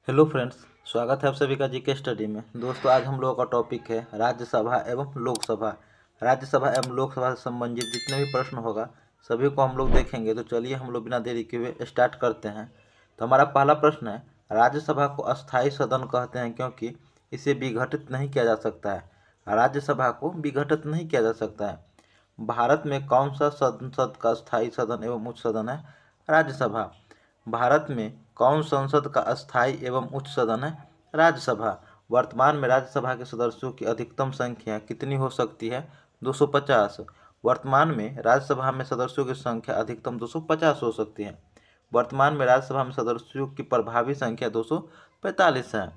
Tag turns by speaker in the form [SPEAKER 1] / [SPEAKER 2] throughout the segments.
[SPEAKER 1] Hello friends, स्वागत है आप सभी का जीके स्टडी में। दोस्तों, आज हम लोगों का टॉपिक है राज्यसभा एवं लोकसभा। राज्यसभा एवं लोकसभा से संबंधित जितने भी प्रश्न होगा सभी को हम लोग देखेंगे। तो चलिए हम लोग बिना देरी के हुए स्टार्ट करते हैं। तो हमारा पहला प्रश्न है, राज्यसभा को अस्थायी सदन कहते हैं क्योंकि इसे विघटित नहीं किया जा सकता है। राज्यसभा को विघटित नहीं किया जा सकता है। भारत में कौन सा संसद का स्थायी सदन एवं उच्च सदन है? राज्यसभा। भारत में कौन संसद का अस्थायी एवं उच्च सदन है? राज्यसभा। वर्तमान में राज्यसभा के सदस्यों की अधिकतम संख्या कितनी हो सकती है? 250। वर्तमान में राज्यसभा में सदस्यों की संख्या अधिकतम 250 हो सकती है। वर्तमान में राज्यसभा में सदस्यों की प्रभावी संख्या 245 है।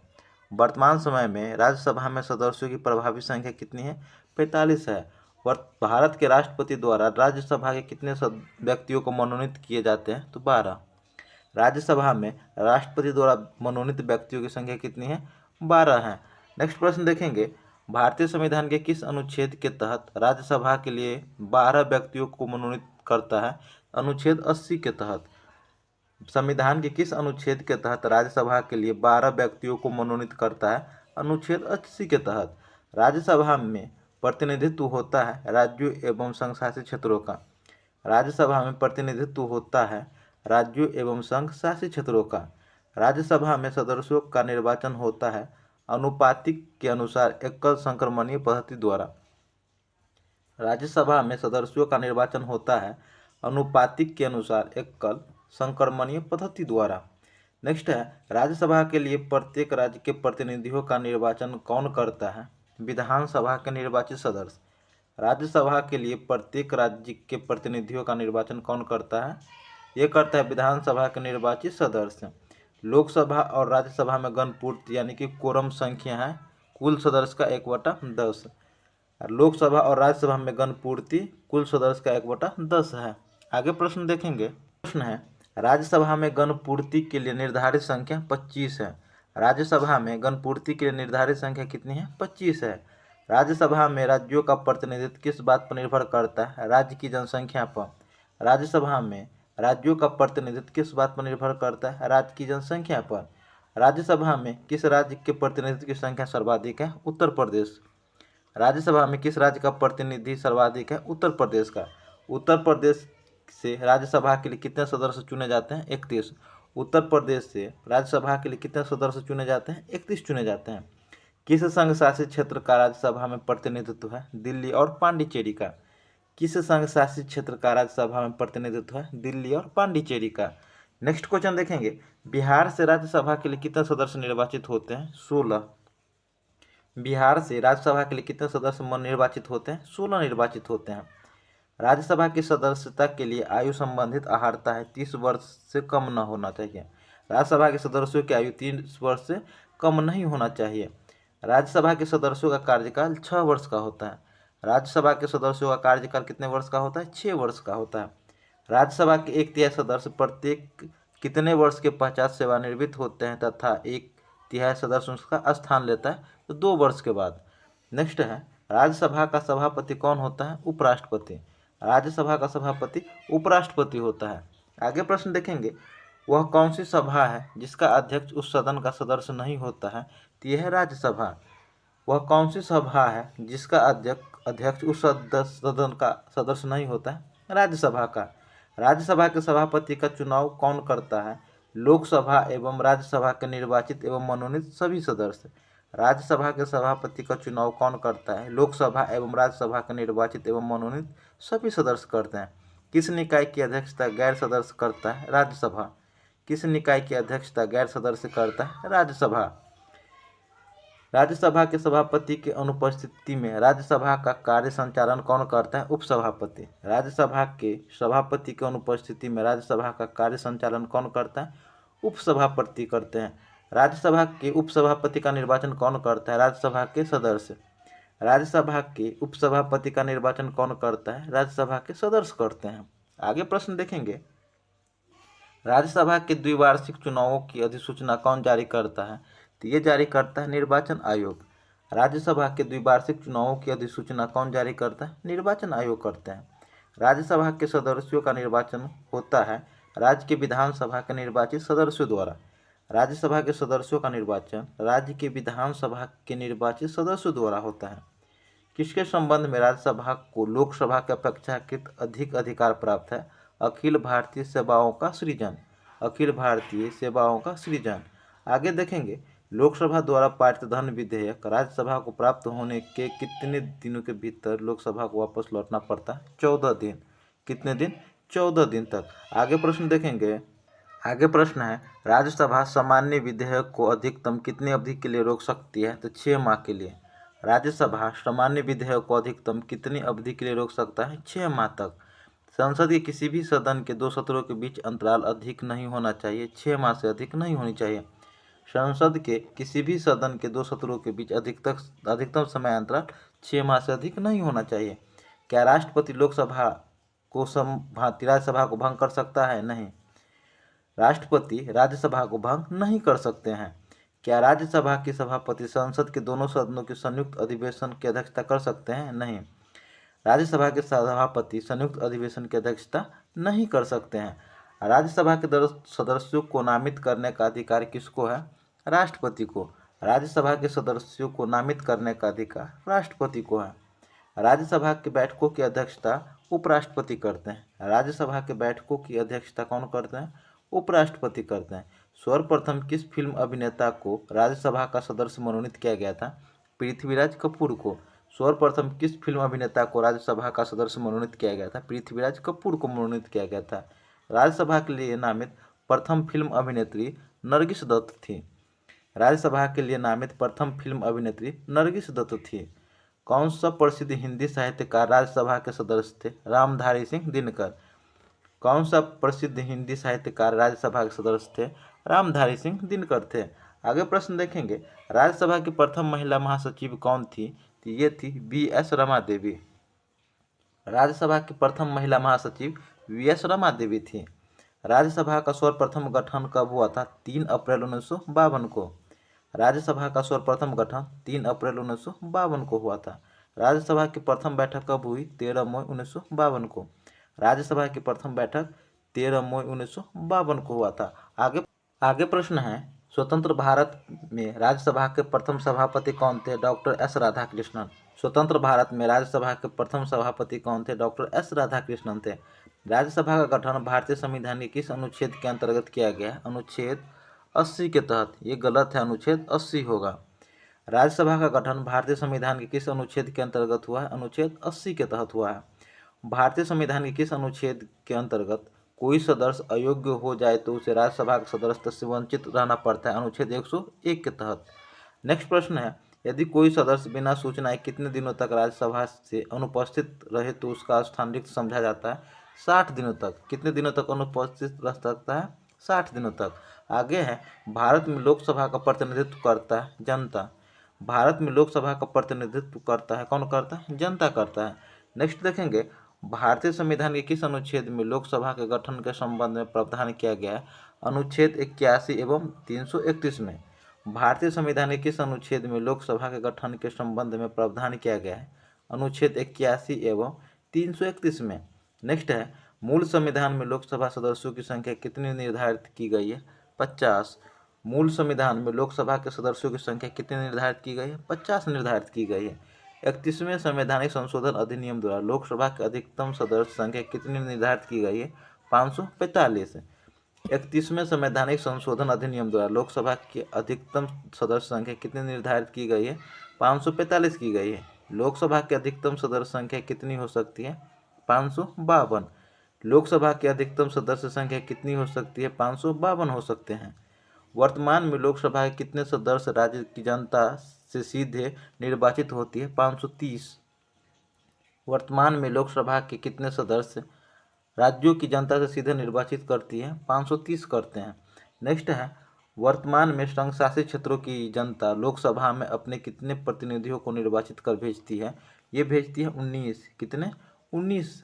[SPEAKER 1] वर्तमान समय में राज्यसभा में सदस्यों की प्रभावी संख्या कितनी है? 45 है। भारत के राष्ट्रपति द्वारा राज्यसभा के कितने व्यक्तियों को मनोनीत किए जाते हैं? तो 12। राज्यसभा में राष्ट्रपति द्वारा मनोनीत व्यक्तियों की संख्या कितनी है? 12 है। नेक्स्ट प्रश्न देखेंगे, भारतीय संविधान के किस अनुच्छेद के तहत राज्यसभा के लिए 12 व्यक्तियों को मनोनीत करता है? अनुच्छेद 80 के तहत। संविधान के किस अनुच्छेद के तहत राज्यसभा के लिए 12 व्यक्तियों को मनोनीत करता है? अनुच्छेद 80 के तहत। राज्यसभा में प्रतिनिधित्व होता है राज्यों एवं संघ शासित क्षेत्रों का। राज्यसभा में प्रतिनिधित्व होता है राज्यों एवं संघ शासित क्षेत्रों का। राज्यसभा में सदस्यों का निर्वाचन होता है अनुपातिक के अनुसार एकल संक्रमणीय पद्धति द्वारा। राज्यसभा में सदस्यों का निर्वाचन होता है अनुपातिक के अनुसार एकल संक्रमणीय पद्धति द्वारा। नेक्स्ट है, राज्यसभा के लिए प्रत्येक राज्य के प्रतिनिधियों का निर्वाचन कौन करता है? विधानसभा के निर्वाचित सदस्य। राज्यसभा के लिए प्रत्येक राज्य के प्रतिनिधियों का निर्वाचन कौन करता है? ये करता है विधानसभा के निर्वाचित सदस्य। लोकसभा और राज्यसभा में गणपूर्ति यानी कि कोरम संख्या है कुल सदस्य का 1/10। लोकसभा और राज्यसभा में गणपूर्ति कुल सदस्य का 1/10 है। आगे प्रश्न देखेंगे। प्रश्न है, राज्यसभा में गणपूर्ति के लिए निर्धारित संख्या 25 है। राज्यसभा में गणपूर्ति के लिए निर्धारित संख्या कितनी है? 25 है। राज्यसभा में राज्यों का प्रतिनिधित्व किस बात पर निर्भर करता है? राज्य की जनसंख्या पर। राज्यसभा में राज्यों का प्रतिनिधित्व किस बात पर निर्भर करता है? राज्य की जनसंख्या पर। राज्यसभा में किस राज्य के प्रतिनिधित्व की संख्या सर्वाधिक है? उत्तर प्रदेश। राज्यसभा में किस राज्य का प्रतिनिधि सर्वाधिक है? उत्तर प्रदेश का। उत्तर प्रदेश से राज्यसभा के लिए कितने सदस्य चुने जाते हैं? 31। उत्तर प्रदेश से राज्यसभा के लिए कितने सदस्य चुने जाते हैं? 31 चुने जाते हैं। किस संघ शासित क्षेत्र का राज्यसभा में प्रतिनिधित्व है? दिल्ली और पांडिचेरी का। किस संघ शासित क्षेत्र का राज्यसभा में प्रतिनिधित्व है? दिल्ली और पांडिचेरी का। नेक्स्ट क्वेश्चन देखेंगे, बिहार से राज्यसभा के लिए कितने सदस्य निर्वाचित होते हैं? 16। बिहार से राज्यसभा के लिए कितने सदस्य निर्वाचित होते हैं? 16 निर्वाचित होते हैं। राज्यसभा की सदस्यता के लिए आयु संबंधित अहर्ता है 30 वर्ष से कम न होना चाहिए। राज्यसभा के सदस्यों की आयु 30 वर्ष से कम नहीं होना चाहिए। राज्यसभा के सदस्यों का कार्यकाल 6 वर्ष का होता है। राज्यसभा के सदस्यों का कार्यकाल कितने वर्ष का होता है? 6 वर्ष का होता है। राज्यसभा के 1/3 सदस्य प्रत्येक कितने वर्ष के पश्चात सेवानिवृत्त होते हैं तथा 1/3 सदस्य उसका स्थान लेता है? तो 2 वर्ष के बाद। नेक्स्ट है, राज्यसभा का सभापति कौन होता है? उपराष्ट्रपति। राज्यसभा का सभापति उपराष्ट्रपति होता है। आगे प्रश्न देखेंगे, वह कौन सी सभा है जिसका अध्यक्ष उस सदन का सदस्य नहीं होता है? तो यह है राज्यसभा। वह कौन सी सभा है जिसका अध्यक्ष उस सदन का सदस्य नहीं होता है? राज्यसभा का। राज्यसभा के सभापति का चुनाव कौन करता है? लोकसभा एवं राज्यसभा के निर्वाचित एवं मनोनीत सभी सदस्य। राज्यसभा के सभापति का चुनाव कौन करता है? लोकसभा एवं राज्यसभा के निर्वाचित एवं मनोनीत सभी सदस्य करते हैं। किस निकाय की अध्यक्षता गैर सदस्य करता है? राज्यसभा। किस निकाय की अध्यक्षता गैर सदस्य करता है? राज्यसभा। राज्यसभा के सभापति के अनुपस्थिति में राज्यसभा का कार्य संचालन कौन करता है? उपसभापति। राज्यसभा के सभापति के अनुपस्थिति में राज्यसभा का कार्य संचालन कौन करता है? उपसभापति करते हैं। राज्यसभा के उपसभापति का निर्वाचन कौन करता है? राज्यसभा के सदस्य। राज्यसभा के उपसभापति का निर्वाचन कौन करता है? राज्यसभा के सदस्य करते हैं। आगे प्रश्न देखेंगे, राज्यसभा के द्विवार्षिक चुनावों की अधिसूचना कौन जारी करता है? तो ये जारी करता है निर्वाचन आयोग। राज्यसभा के द्विवार्षिक चुनावों की अधिसूचना कौन जारी करता है? निर्वाचन आयोग करते हैं। राज्यसभा के सदस्यों का निर्वाचन होता है राज्य के विधानसभा के निर्वाचित सदस्यों द्वारा। राज्यसभा के सदस्यों का निर्वाचन राज्य के विधानसभा के निर्वाचित सदस्यों द्वारा होता है। किसके संबंध में राज्यसभा को लोकसभा के अपेक्षाकृत अधिक अधिकार प्राप्त है? अखिल भारतीय सेवाओं का सृजन। अखिल भारतीय सेवाओं का सृजन। आगे देखेंगे, लोकसभा द्वारा पारित धन विधेयक राज्यसभा को प्राप्त होने के कितने दिनों के भीतर लोकसभा को वापस लौटना पड़ता है? 14 दिन। कितने दिन? 14 दिन तक। आगे प्रश्न देखेंगे। आगे प्रश्न है, राज्यसभा सामान्य विधेयक को अधिकतम कितनी अवधि के लिए रोक सकती है? तो 6 माह के लिए। राज्यसभा सामान्य विधेयक को अधिकतम कितनी अवधि के लिए रोक सकता है? 6 माह तक। संसद के किसी भी सदन के 2 सत्रों के बीच अंतराल अधिक नहीं होना चाहिए, 6 माह से अधिक नहीं होनी चाहिए। संसद के किसी भी सदन के 2 सत्रों के बीच अधिकतम समय अंतराल 6 माह से अधिक नहीं होना चाहिए। क्या राष्ट्रपति लोकसभा को राज्यसभा को भंग कर सकता है? नहीं। राष्ट्रपति राज्यसभा को भंग नहीं कर सकते हैं। क्या राज्यसभा के सभापति संसद के दोनों सदनों के संयुक्त अधिवेशन की अध्यक्षता कर सकते हैं? नहीं। राज्यसभा के सभापति संयुक्त अधिवेशन की अध्यक्षता नहीं कर सकते हैं। राज्यसभा के सदस्यों को नामित करने का अधिकार किसको है? राष्ट्रपति को। राज्यसभा के सदस्यों को नामित करने का अधिकार राष्ट्रपति को है। राज्यसभा की बैठकों की अध्यक्षता उपराष्ट्रपति करते हैं। राज्यसभा के बैठकों की अध्यक्षता कौन करते हैं? उपराष्ट्रपति करते हैं। सर्वप्रथम किस फिल्म अभिनेता को राज्यसभा का सदस्य मनोनीत किया गया था? पृथ्वीराज कपूर को। सर्वप्रथम किस फिल्म अभिनेता को राज्यसभा का सदस्य मनोनीत किया गया था? पृथ्वीराज कपूर को मनोनीत किया गया था। राज्यसभा के लिए नामित प्रथम फिल्म अभिनेत्री नरगिस दत्त थी। राज्यसभा के लिए नामित प्रथम फिल्म अभिनेत्री नरगिस दत्त थी। कौन सा प्रसिद्ध हिंदी साहित्यकार राज्यसभा के सदस्य थे? रामधारी सिंह दिनकर। कौन सा प्रसिद्ध हिंदी साहित्यकार राज्यसभा के सदस्य थे? रामधारी सिंह दिनकर थे। आगे प्रश्न देखेंगे, राज्यसभा की प्रथम महिला महासचिव कौन थी? तो ये थी वी.एस. रमा देवी। राज्यसभा की प्रथम महिला महासचिव वी.एस. रमा देवी थी। राज्यसभा का सर्वप्रथम गठन कब हुआ था? 3 अप्रैल 1952 को। राज्यसभा का सर्वप्रथम गठन 3 अप्रैल 1952 को हुआ था। राज्यसभा की प्रथम बैठक कब हुई? 13 मई 1952 को। राज्यसभा की प्रथम बैठक 13 मई 1952 को हुआ था। आगे प्रश्न है, स्वतंत्र भारत में राज्यसभा के प्रथम सभापति कौन थे? Doctor S Radhakrishnan. स्वतंत्र भारत में राज्यसभा के प्रथम सभापति कौन थे? डॉक्टर एस राधाकृष्णन थे। राज्यसभा का गठन भारतीय संविधान के किस अनुच्छेद के अंतर्गत किया गया? अनुच्छेद 80 के तहत। ये गलत है, अनुच्छेद 80 होगा। राज्यसभा का गठन भारतीय संविधान के किस अनुच्छेद के अंतर्गत हुआ है? अनुच्छेद 80 के तहत हुआ है। भारतीय संविधान के किस अनुच्छेद के अंतर्गत कोई सदस्य अयोग्य हो जाए तो उसे राज्यसभा के सदस्यता से वंचित रहना पड़ता है? अनुच्छेद 101 के तहत। नेक्स्ट प्रश्न है, यदि कोई सदस्य बिना सूचनाए कितने दिनों तक राज्यसभा से अनुपस्थित रहे तो उसका स्थान रिक्त समझा जाता है? 60 दिनों तक। कितने दिनों तक अनुपस्थित रह सकता है? 60 दिनों तक। आगे है, भारत में लोकसभा का प्रतिनिधित्व करता है जनता। भारत में लोकसभा का प्रतिनिधित्व करता है कौन? करता है जनता करता है। नेक्स्ट देखेंगे, भारतीय संविधान के किस अनुच्छेद में लोकसभा के गठन के संबंध में प्रावधान किया गया है? अनुच्छेद 81 एवं 331 में। भारतीय संविधान के किस अनुच्छेद में लोकसभा के गठन के संबंध में प्रावधान किया गया है? अनुच्छेद 81 एवं 331 में। नेक्स्ट है, मूल संविधान में लोकसभा सदस्यों की संख्या कितनी निर्धारित की गई है? 50। मूल संविधान में लोकसभा के सदस्यों की संख्या कितनी निर्धारित की गई है? 50 निर्धारित की गई है। 31वें संवैधानिक संशोधन अधिनियम द्वारा लोकसभा के अधिकतम सदस्य संख्या कितनी निर्धारित की गई है? 545। 31वें संवैधानिक संशोधन अधिनियम द्वारा लोकसभा की अधिकतम सदस्य संख्या कितनी निर्धारित की गई है? 545 की गई है। लोकसभा की अधिकतम सदस्य संख्या कितनी हो सकती है? 552। लोकसभा की अधिकतम सदस्य संख्या कितनी हो सकती है? 552 हो सकते हैं। वर्तमान में लोकसभा के कितने सदस्य राज्य की जनता से सीधे निर्वाचित होती है? 530। वर्तमान में लोकसभा के कितने सदस्य राज्यों की जनता से सीधे निर्वाचित करती है? 530 करते हैं। नेक्स्ट है, वर्तमान में संघ शासित क्षेत्रों की जनता लोकसभा में अपने कितने प्रतिनिधियों को निर्वाचित कर भेजती है? ये भेजती है 19। कितने? 19।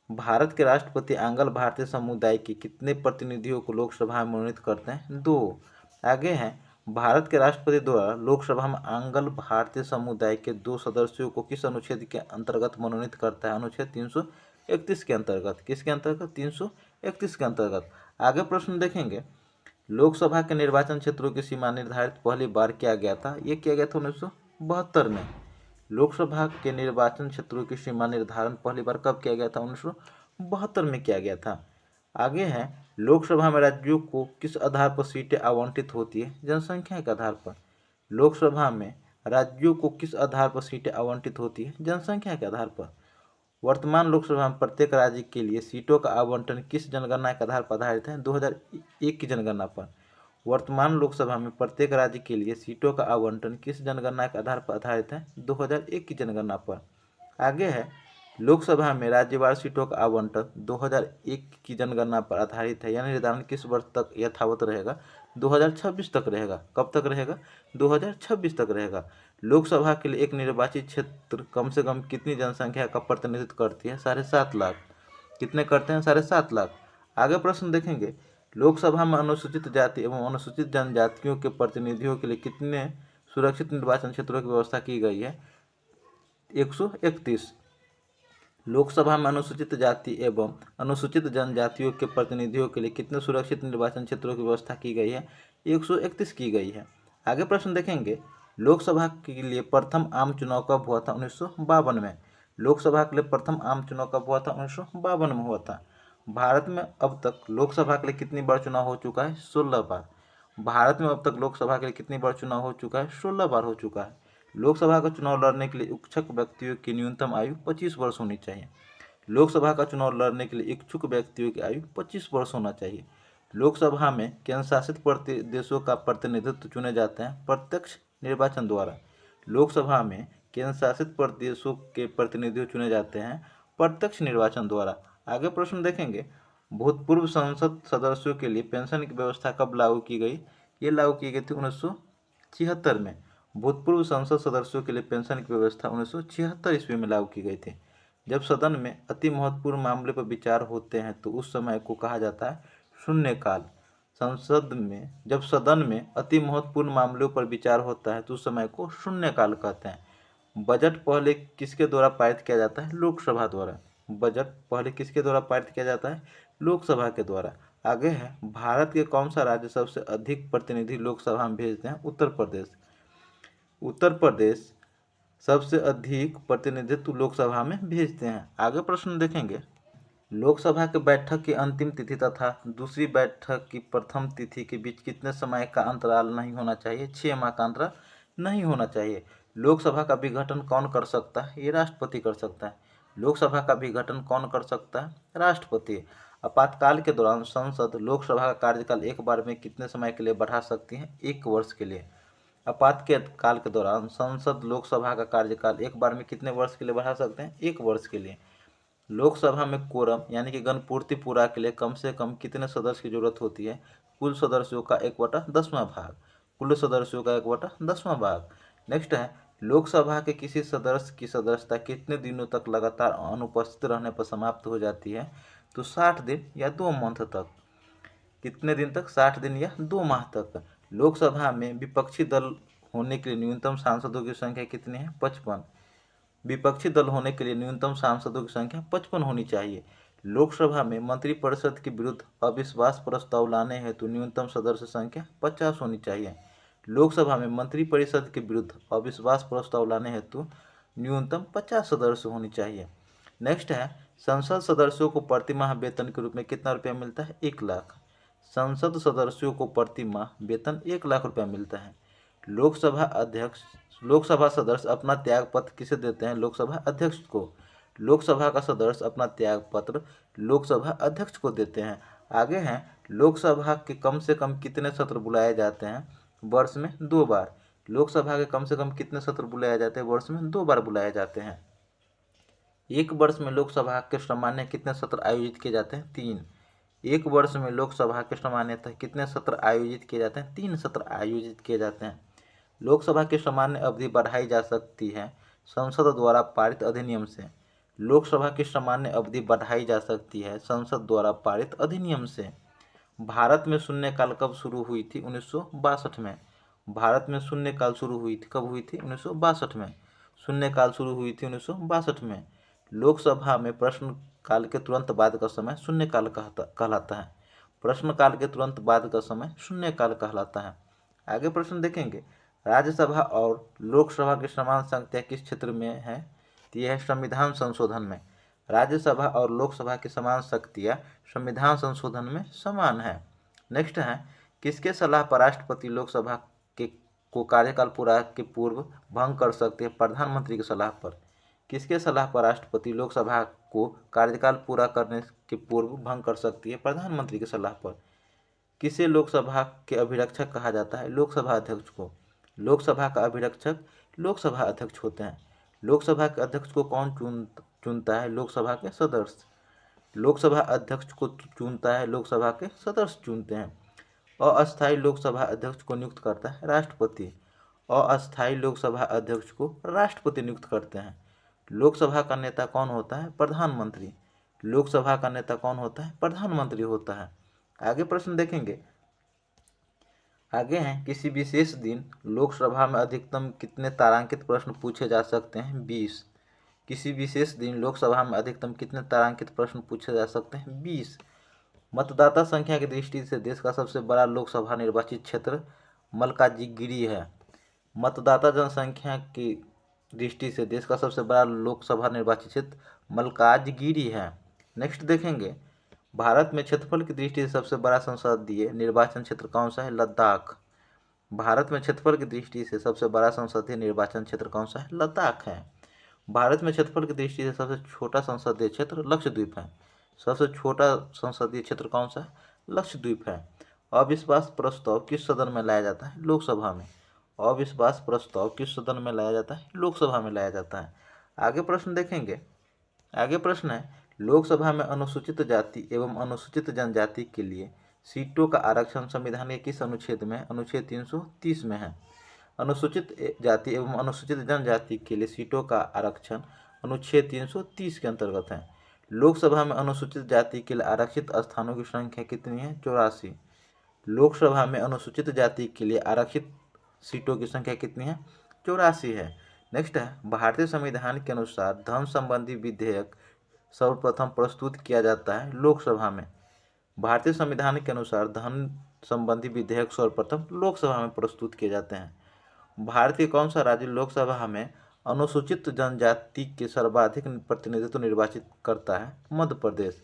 [SPEAKER 1] भारत के राष्ट्रपति आंग्ल भारतीय समुदाय के कितने प्रतिनिधियों को लोकसभा में मनोनीत करते हैं? 2। आगे है, भारत के राष्ट्रपति द्वारा लोकसभा में आंग्ल भारतीय समुदाय के 2 सदस्यों को किस अनुच्छेद के अंतर्गत मनोनीत करता है? अनुच्छेद 331 के अंतर्गत। किसके अंतर्गत? 331 के अंतर्गत। आगे प्रश्न देखेंगे, लोकसभा के निर्वाचन क्षेत्रों की सीमा निर्धारित पहली बार किया गया था, ये किया गया था 1972 में। लोकसभा के निर्वाचन क्षेत्रों की सीमा निर्धारण पहली बार कब किया गया था? 1972 में किया गया था। आगे है, लोकसभा में राज्यों को किस आधार पर सीटें आवंटित होती है? जनसंख्या के आधार पर। लोकसभा में राज्यों को किस आधार पर सीटें आवंटित होती है? जनसंख्या के आधार पर। वर्तमान लोकसभा में प्रत्येक राज्य के लिए सीटों का आवंटन किस जनगणना के आधार पर आधारित है? 2001 की जनगणना पर। वर्तमान लोकसभा में प्रत्येक राज्य के लिए सीटों का आवंटन किस जनगणना के आधार पर आधारित है? 2001 की जनगणना पर। आगे है, लोकसभा में राज्यवार सीटों का आवंटन 2001 की जनगणना पर आधारित है, यानी निर्धारण किस वर्ष तक यथावत रहेगा? 2026 तक रहेगा। कब तक रहेगा? 2026 तक रहेगा। लोकसभा के लिए एक निर्वाचित क्षेत्र कम से कम कितनी जनसंख्या का प्रतिनिधित्व करती है? 7.5 लाख। कितने करते हैं? 7.5 लाख। आगे प्रश्न देखेंगे, लोकसभा में अनुसूचित जाति एवं अनुसूचित जनजातियों के प्रतिनिधियों के लिए कितने सुरक्षित निर्वाचन क्षेत्रों की व्यवस्था की गई है? 131। लोकसभा में अनुसूचित जाति एवं अनुसूचित जनजातियों के प्रतिनिधियों के लिए कितने सुरक्षित निर्वाचन क्षेत्रों की व्यवस्था की गई है? 131 की गई है। आगे प्रश्न देखेंगे, लोकसभा के लिए प्रथम आम चुनाव कब हुआ था? 1952 में। लोकसभा के लिए प्रथम आम चुनाव कब हुआ था? 1952 में हुआ था। भारत में अब तक लोकसभा के लिए कितनी बार चुनाव हो चुका है? 16 बार। भारत में अब तक लोकसभा के लिए कितनी बार चुनाव हो चुका है? 16 बार हो चुका है। लोकसभा का चुनाव लड़ने के लिए इच्छुक व्यक्तियों की न्यूनतम आयु 25 वर्ष होनी चाहिए। लोकसभा का चुनाव लड़ने के लिए इच्छुक व्यक्तियों की आयु 25 वर्ष होना चाहिए। लोकसभा में केंद्र शासित प्रदेशों का प्रतिनिधित्व चुने जाते हैं प्रत्यक्ष निर्वाचन द्वारा। लोकसभा में केंद्र शासित प्रदेशों के प्रतिनिधि चुने जाते हैं प्रत्यक्ष निर्वाचन द्वारा। आगे प्रश्न देखेंगे, भूतपूर्व संसद सदस्यों के लिए पेंशन की व्यवस्था कब लागू की गई? ये लागू की गई थी 1976 में। भूतपूर्व संसद सदस्यों के लिए पेंशन की व्यवस्था 1976 ईस्वी में लागू की गई थी। जब सदन में अति महत्वपूर्ण मामले पर विचार होते हैं तो उस समय को कहा जाता है शून्यकाल। जब सदन में अति महत्वपूर्ण मामलों पर विचार होता है तो उस समय को शून्यकाल कहते हैं। बजट पहले किसके द्वारा पारित किया जाता है? लोकसभा द्वारा। बजट पहले किसके द्वारा पारित किया जाता है? लोकसभा के द्वारा। आगे है, भारत के कौन सा राज्य सबसे अधिक प्रतिनिधि लोकसभा में भेजते हैं? उत्तर प्रदेश। उत्तर प्रदेश सबसे अधिक प्रतिनिधित्व लोकसभा में भेजते हैं। आगे प्रश्न देखेंगे, लोकसभा के बैठक की अंतिम तिथि तथा दूसरी बैठक की प्रथम तिथि के बीच कितने समय का अंतराल नहीं होना चाहिए? 6 माह का अंतराल नहीं होना चाहिए। लोकसभा का विघटन कौन कर सकता है? ये राष्ट्रपति कर सकता है। लोकसभा का विघटन कौन कर सकता है? राष्ट्रपति। आपातकाल के दौरान संसद लोकसभा का कार्यकाल एक बार में कितने समय के लिए बढ़ा सकती है? 1 वर्ष के लिए। आपातकाल के दौरान संसद लोकसभा का कार्यकाल एक बार में कितने वर्ष के लिए बढ़ा सकते हैं? 1 वर्ष के लिए। लोकसभा में कोरम यानी कि गणपूर्ति पूरा के लिए कम से कम कितने सदस्य की जरूरत होती है? कुल सदस्यों का 1/10वां भाग। कुल सदस्यों का 1/10वां भाग। नेक्स्ट है, लोकसभा के किसी सदस्य की सदस्यता कितने दिनों तक लगातार अनुपस्थित रहने पर समाप्त हो जाती है? तो 60 दिन या 2 मंथ तक। कितने दिन तक? 60 दिन या 2 माह तक। लोकसभा में विपक्षी दल होने के लिए न्यूनतम सांसदों की संख्या कितनी है? 55। विपक्षी दल होने के लिए न्यूनतम सांसदों की संख्या 55 होनी चाहिए। लोकसभा में मंत्रिपरिषद के विरुद्ध अविश्वास प्रस्ताव लाने हेतु न्यूनतम सदस्य संख्या 50 होनी चाहिए। लोकसभा में मंत्रिपरिषद के विरुद्ध अविश्वास प्रस्ताव लाने हेतु न्यूनतम 50 सदस्य होनी चाहिए। नेक्स्ट है, संसद सदस्यों को प्रति माह वेतन के रूप में कितना रुपया मिलता है? 1 लाख। संसद सदस्यों को प्रति माह वेतन 1 लाख रुपया मिलता है। लोकसभा सदस्य अपना त्यागपत्र किसे देते हैं? लोकसभा अध्यक्ष को। लोकसभा का सदस्य अपना त्यागपत्र लोकसभा अध्यक्ष को देते हैं। आगे हैं, लोकसभा के कम से कम कितने सत्र बुलाए जाते हैं? वर्ष में 2 बार। लोकसभा के कम से कम कितने सत्र बुलाए जाते हैं? वर्ष में 2 बार बुलाए जाते हैं। एक वर्ष में लोकसभा के सामान्य कितने सत्र आयोजित किए जाते हैं? 3। एक वर्ष में लोकसभा के सामान्यतः कितने सत्र आयोजित किए जाते हैं? 3 सत्र आयोजित किए जाते हैं। लोकसभा की सामान्य अवधि बढ़ाई जा सकती है संसद द्वारा पारित अधिनियम से। लोकसभा की सामान्य अवधि बढ़ाई जा सकती है संसद द्वारा पारित अधिनियम से। भारत में शून्यकाल कब शुरू हुई थी? 1962 में। भारत में शून्यकाल शुरू हुई थी, कब हुई थी? 1962 में। शून्यकाल शुरू हुई थी 1962 में। लोकसभा में प्रश्नकाल के तुरंत बाद का समय शून्यकाल कहलाता है। प्रश्नकाल के तुरंत बाद का समय शून्यकाल कहलाता है। आगे प्रश्न देखेंगे, राज्यसभा और लोकसभा की समान संख्या किस क्षेत्र में है? तो यह है संविधान संशोधन में। राज्यसभा और लोकसभा की समान शक्तियाँ संविधान संशोधन में समान है। नेक्स्ट है, किसके सलाह पर राष्ट्रपति लोकसभा के को कार्यकाल पूरा के पूर्व भंग कर सकते हैं? प्रधानमंत्री की सलाह पर। किसके सलाह पर राष्ट्रपति लोकसभा को कार्यकाल पूरा करने के पूर्व भंग कर सकती है? प्रधानमंत्री की सलाह पर। किसे लोकसभा के अभिरक्षक कहा जाता है? लोकसभा अध्यक्ष को। लोकसभा का अभिरक्षक लोकसभा अध्यक्ष होते हैं। लोकसभा के अध्यक्ष को कौन चुनता है? लोकसभा के सदस्य। लोकसभा अध्यक्ष को चुनता है, लोकसभा के सदस्य चुनते हैं। अस्थायी लोकसभा अध्यक्ष को नियुक्त करता है राष्ट्रपति। अस्थायी लोकसभा अध्यक्ष को राष्ट्रपति नियुक्त करते हैं। लोकसभा का नेता कौन होता है? प्रधानमंत्री। लोकसभा का नेता कौन होता है? प्रधानमंत्री होता है। आगे प्रश्न देखेंगे, आगे हैं, किसी विशेष दिन लोकसभा में अधिकतम कितने तारांकित प्रश्न पूछे जा सकते हैं? 20। किसी विशेष दिन लोकसभा में अधिकतम कितने तारांकित प्रश्न पूछे जा सकते हैं? 20। मतदाता संख्या की दृष्टि से देश का सबसे बड़ा लोकसभा निर्वाचित क्षेत्र मल्काजिगिरी है। मतदाता जनसंख्या की दृष्टि से देश का सबसे बड़ा लोकसभा निर्वाचित क्षेत्र मल्काजगिरी है। नेक्स्ट देखेंगे, भारत में क्षेत्रफल की दृष्टि से सबसे बड़ा संसदीय निर्वाचन क्षेत्र कौन सा है? लद्दाख। भारत में क्षेत्रफल की दृष्टि से सबसे बड़ा संसदीय निर्वाचन क्षेत्र कौन सा है? लद्दाख है। भारत में क्षेत्रफल की दृष्टि से सबसे छोटा संसदीय क्षेत्र लक्षद्वीप है। सबसे छोटा संसदीय क्षेत्र कौन सा है? लक्षद्वीप है। अविश्वास प्रस्ताव किस सदन में लाया जाता है? लोकसभा में। अविश्वास प्रस्ताव किस सदन में लाया जाता है? लोकसभा में लाया जाता है। आगे प्रश्न देखेंगे, आगे प्रश्न है, लोकसभा में अनुसूचित जाति एवं अनुसूचित जनजाति के लिए सीटों का आरक्षण संविधान के किस अनुच्छेद में है? अनुच्छेद 330 में है। अनुसूचित जाति एवं अनुसूचित जनजाति के लिए सीटों का आरक्षण अनुच्छेद 330 के अंतर्गत है। लोकसभा में अनुसूचित जाति के लिए आरक्षित स्थानों की संख्या कितनी है? 84। लोकसभा में अनुसूचित जाति के लिए आरक्षित सीटों की संख्या कितनी है? 84 है। नेक्स्ट है, भारतीय संविधान के अनुसार धन संबंधी विधेयक सर्वप्रथम प्रस्तुत किया जाता है लोकसभा में। भारतीय संविधान के अनुसार धन संबंधी विधेयक सर्वप्रथम लोकसभा में प्रस्तुत किए जाते हैं। भारत के कौन सा राज्य लोकसभा में अनुसूचित जनजाति के सर्वाधिक प्रतिनिधित्व निर्वाचित करता है? मध्य प्रदेश।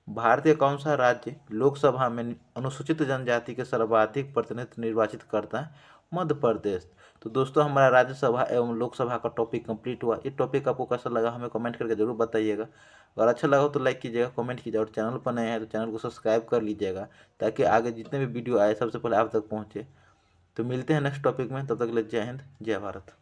[SPEAKER 1] भारत के कौन सा राज्य लोकसभा में अनुसूचित जनजाति के सर्वाधिक प्रतिनिधित्व निर्वाचित करता है? मध्य प्रदेश। तो दोस्तों, हमारा राज्यसभा एवं लोकसभा का टॉपिक कंप्लीट हुआ। ये टॉपिक आपको कैसा लगा हमें कमेंट करके जरूर बताइएगा। अगर अच्छा लगा हो तो लाइक कीजिएगा, कमेंट कीजिएगा, और चैनल पर नए हैं तो चैनल को सब्सक्राइब कर लीजिएगा ताकि आगे जितने भी वीडियो आए सबसे पहले आप तक पहुँचे। तो मिलते हैं नेक्स्ट टॉपिक में, तब तक के लिए जय हिंद, जय भारत।